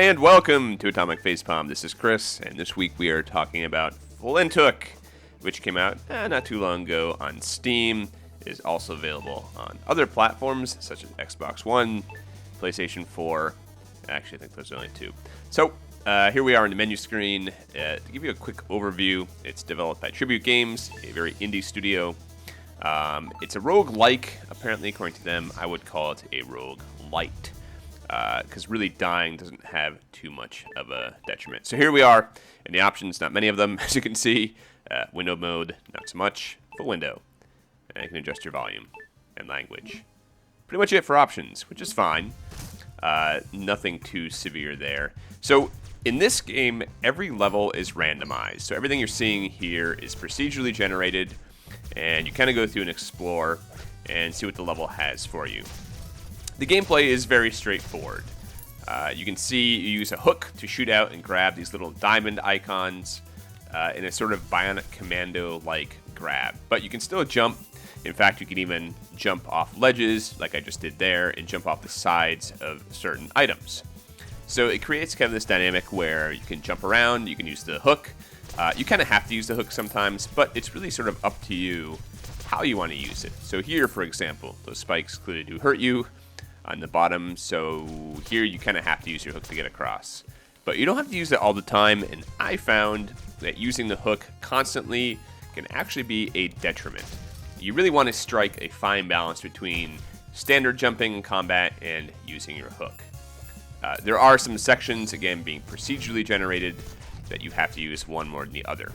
and welcome to Atomic Facepalm. This is Chris, and this week we are talking about Flint, which came out not too long ago on Steam. It is also available on other platforms such as Xbox One, PlayStation 4. Actually, I think those are only two. So here we are on the menu screen. To give you a quick overview, it's developed by Tribute Games, a very indie studio. It's a roguelike, apparently, according to them. I would call it a roguelite, because really dying doesn't have too much of a detriment. So here we are, and the options, not many of them, as you can see. Window mode, not so much. Full window. And you can adjust your volume and language. Pretty much it for options, which is fine. Nothing too severe there. So in this game, every level is randomized. So everything you're seeing here is procedurally generated, and you kind of go through and explore and see what the level has for you. The gameplay is very straightforward. You can see you use a hook to shoot out and grab these little diamond icons in a sort of Bionic Commando-like grab. But you can still jump. In fact, you can even jump off ledges, like I just did there, and jump off the sides of certain items. So it creates kind of this dynamic where you can jump around, you can use the hook. You kind of have to use the hook sometimes, but it's really sort of up to you how you want to use it. So here, for example, those spikes clearly do hurt you on the bottom, so here you kind of have to use your hook to get across. But you don't have to use it all the time, and I found that using the hook constantly can actually be a detriment. You really want to strike a fine balance between standard jumping in combat and using your hook. There are some sections, again, being procedurally generated, that you have to use one more than the other.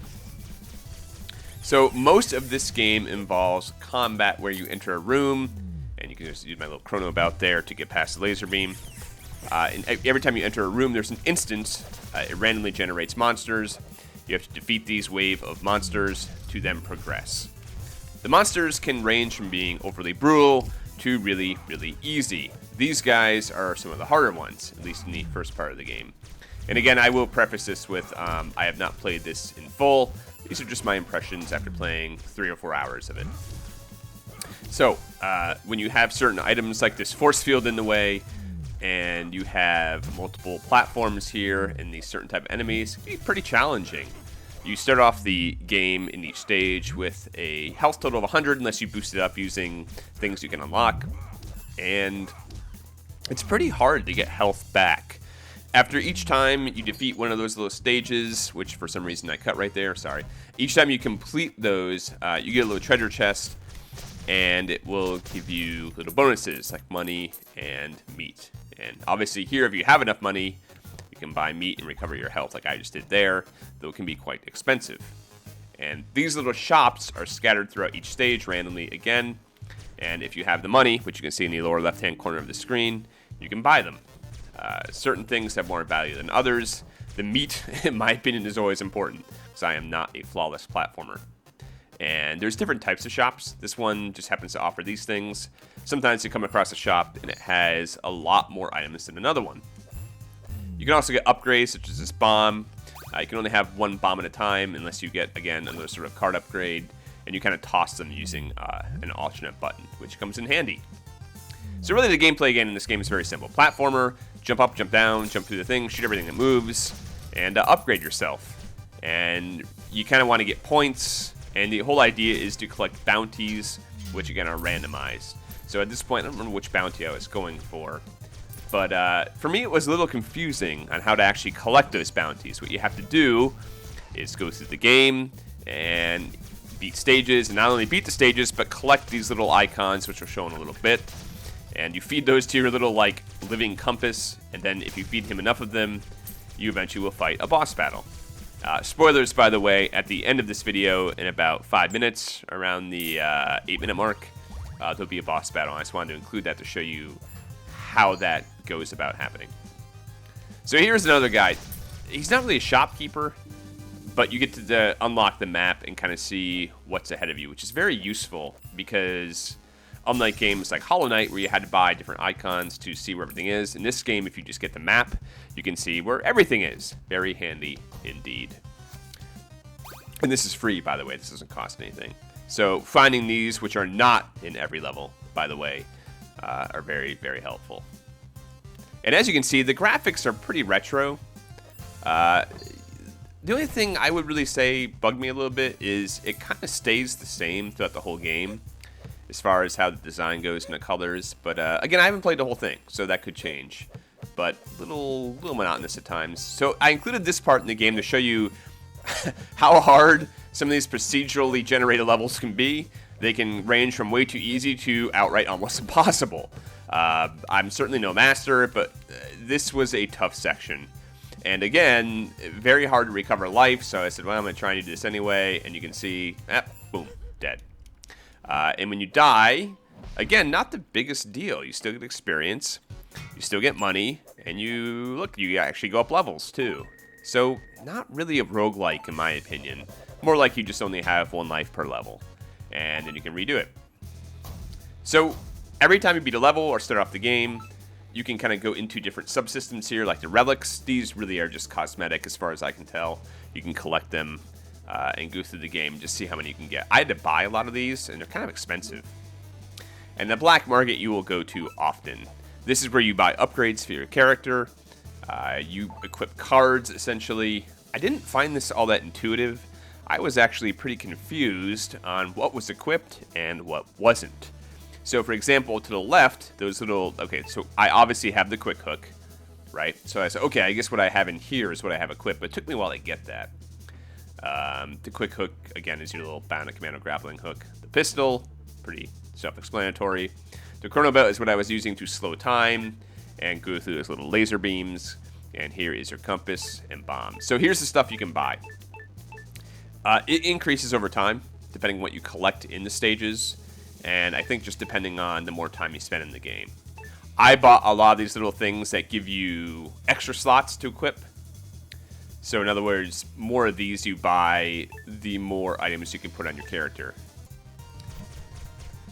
So most of this game involves combat where you enter a room, and you can just use my little chrono about there to get past the laser beam. And every time you enter a room, there's an instance. It randomly generates monsters. You have to defeat these wave of monsters to then progress. The monsters can range from being overly brutal to really, really easy. These guys are some of the harder ones, at least in the first part of the game. And again, I will preface this with, I have not played this in full. These are just my impressions after playing 3 or 4 hours of it. So, when you have certain items like this force field in the way, and you have multiple platforms here and these certain type of enemies, it can be pretty challenging. You start off the game in each stage with a health total of 100 unless you boost it up using things you can unlock. And it's pretty hard to get health back. After each time you defeat one of those little stages, which for some reason I cut right there, sorry. Each time you complete those, you get a little treasure chest, and it will give you little bonuses like money and meat. And obviously here, if you have enough money, you can buy meat and recover your health like I just did there, though it can be quite expensive. And these little shops are scattered throughout each stage randomly again. And if you have the money, which you can see in the lower left-hand corner of the screen, you can buy them. Certain things have more value than others. The meat, in my opinion, is always important, because I am not a flawless platformer. And there's different types of shops. This one just happens to offer these things. Sometimes you come across a shop and it has a lot more items than another one. You can also get upgrades, such as this bomb. You can only have one bomb at a time unless you get, again, another sort of card upgrade. And you kind of toss them using an alternate button, which comes in handy. So really the gameplay again in this game is very simple. Platformer, jump up, jump down, jump through the thing, shoot everything that moves, and upgrade yourself. And you kind of want to get points, and the whole idea is to collect bounties, which again are randomized. So at this point, I don't remember which bounty I was going for. But for me, it was a little confusing on how to actually collect those bounties. What you have to do is go through the game and beat stages, and not only beat the stages, but collect these little icons, which will show in a little bit. And you feed those to your little, like, living compass, and then if you feed him enough of them, you eventually will fight a boss battle. Spoilers, by the way, at the end of this video, in about 5 minutes, around the 8-minute mark, there'll be a boss battle. I just wanted to include that to show you how that goes about happening. So here's another guy. He's not really a shopkeeper, but you get to unlock the map and kind of see what's ahead of you, which is very useful because unlike games like Hollow Knight where you had to buy different icons to see where everything is, in this game, if you just get the map, you can see where everything is. Very handy indeed. And this is free, by the way. This doesn't cost anything. So finding these, which are not in every level, by the way, are very, very helpful. And as you can see, the graphics are pretty retro. The only thing I would really say bugged me a little bit is it kind of stays the same throughout the whole game as far as how the design goes and the colors. But again, I haven't played the whole thing, so that could change. But little monotonous at times. So I included this part in the game to show you how hard some of these procedurally generated levels can be. They can range from way too easy to outright almost impossible. I'm certainly no master, but this was a tough section. And again, very hard to recover life, so I said, well, I'm going to try and do this anyway. And you can see, boom, dead. And when you die, again, not the biggest deal. You still get experience, you still get money, and you actually go up levels too. So not really a roguelike in my opinion. More like you just only have one life per level, and then you can redo it. So every time you beat a level or start off the game, you can kind of go into different subsystems here, like the relics. These really are just cosmetic as far as I can tell. You can collect them and go through the game and just see how many you can get. I had to buy a lot of these, and they're kind of expensive. And the black market you will go to often. This is where you buy upgrades for your character. You equip cards, essentially. I didn't find this all that intuitive. I was actually pretty confused on what was equipped and what wasn't. So, for example, to the left, those little... Okay, so I obviously have the quick hook, right? So I said, okay, I guess what I have in here is what I have equipped, but it took me a while to get that. The quick hook, again, is your little bound and commando grappling hook. The pistol, pretty self-explanatory. The chrono belt is what I was using to slow time and go through those little laser beams. And here is your compass and bombs. So here's the stuff you can buy. It increases over time, depending on what you collect in the stages. And I think just depending on the more time you spend in the game. I bought a lot of these little things that give you extra slots to equip. So in other words, more of these you buy, the more items you can put on your character.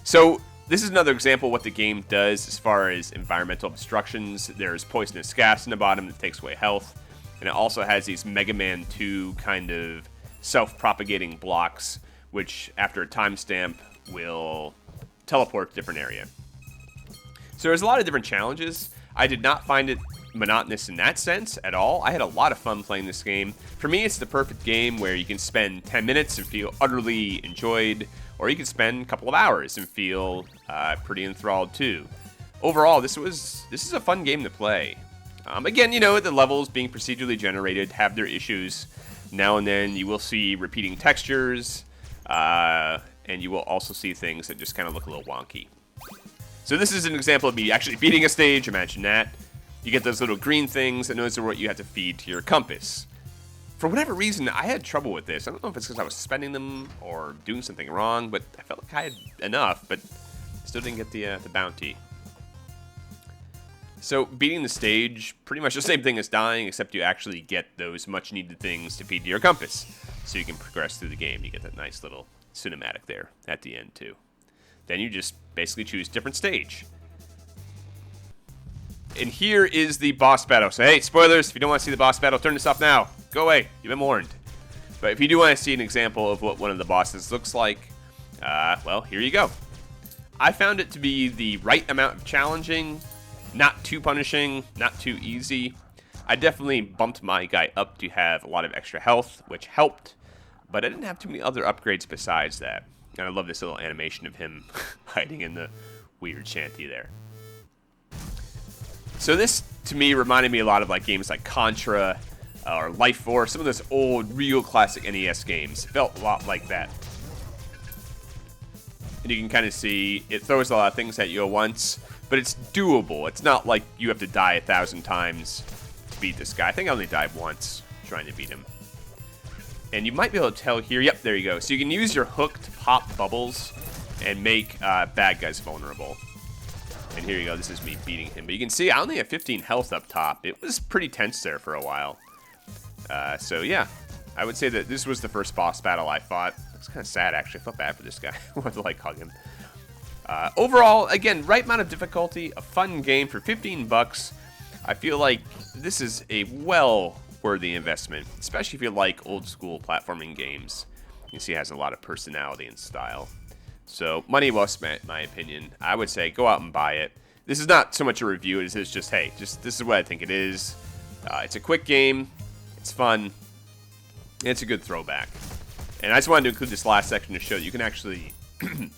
So this is another example of what the game does as far as environmental obstructions. There's poisonous gas in the bottom that takes away health. And it also has these Mega Man 2 kind of self-propagating blocks, which after a timestamp will teleport to a different area. So there's a lot of different challenges. I did not find it monotonous in that sense at all. I had a lot of fun playing this game. For me, it's the perfect game where you can spend 10 minutes and feel utterly enjoyed, or you can spend a couple of hours and feel pretty enthralled too. Overall, this is a fun game to play. Again, you know, the levels being procedurally generated have their issues. Now and then you will see repeating textures, and you will also see things that just kind of look a little wonky. So this is an example of me actually beating a stage. Imagine that. You get those little green things, and those are what you have to feed to your compass. For whatever reason, I had trouble with this. I don't know if it's because I was spending them or doing something wrong, but I felt like I had enough, but still didn't get the bounty. So beating the stage, pretty much the same thing as dying, except you actually get those much-needed things to feed to your compass, so you can progress through the game. You get that nice little cinematic there at the end, too. Then you just basically choose different stage. And here is the boss battle. So, hey, spoilers, if you don't want to see the boss battle, turn this off now. Go away. You've been warned. But if you do want to see an example of what one of the bosses looks like, well, here you go. I found it to be the right amount of challenging, not too punishing, not too easy. I definitely bumped my guy up to have a lot of extra health, which helped, but I didn't have too many other upgrades besides that. And I love this little animation of him hiding in the weird shanty there. So this, to me, reminded me a lot of like games like Contra or Life Force, some of those old, real classic NES games. It felt a lot like that. And you can kind of see it throws a lot of things at you at once, but it's doable. It's not like you have to die 1,000 times to beat this guy. I think I only died once trying to beat him. And you might be able to tell here. Yep, there you go. So you can use your hook to pop bubbles and make bad guys vulnerable. And here you go. This is me beating him. But you can see I only have 15 health up top. It was pretty tense there for a while. So yeah, I would say that this was the first boss battle I fought. It's kind of sad, actually. I felt bad for this guy. I wanted to like hug him. Overall, again, right amount of difficulty. A fun game for 15 bucks. I feel like this is a well-worthy investment, especially if you like old-school platforming games. You see it has a lot of personality and style. So, money well spent, in my opinion. I would say go out and buy it. this is not so much a review as it's just, hey, this is what I think it is. It's a quick game. It's fun. And it's a good throwback. And I just wanted to include this last section to show that you can actually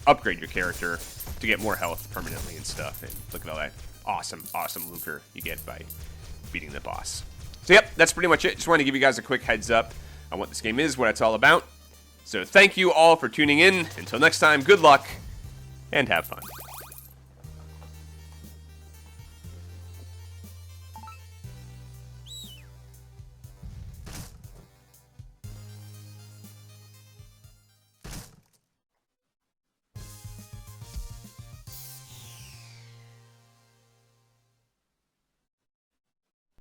upgrade your character to get more health permanently and stuff. And look at all that awesome lucre you get by beating the boss. So yep, that's pretty much it. Just wanted to give you guys a quick heads up on what this game is, what it's all about. So thank you all for tuning in. Until next time, good luck and have fun.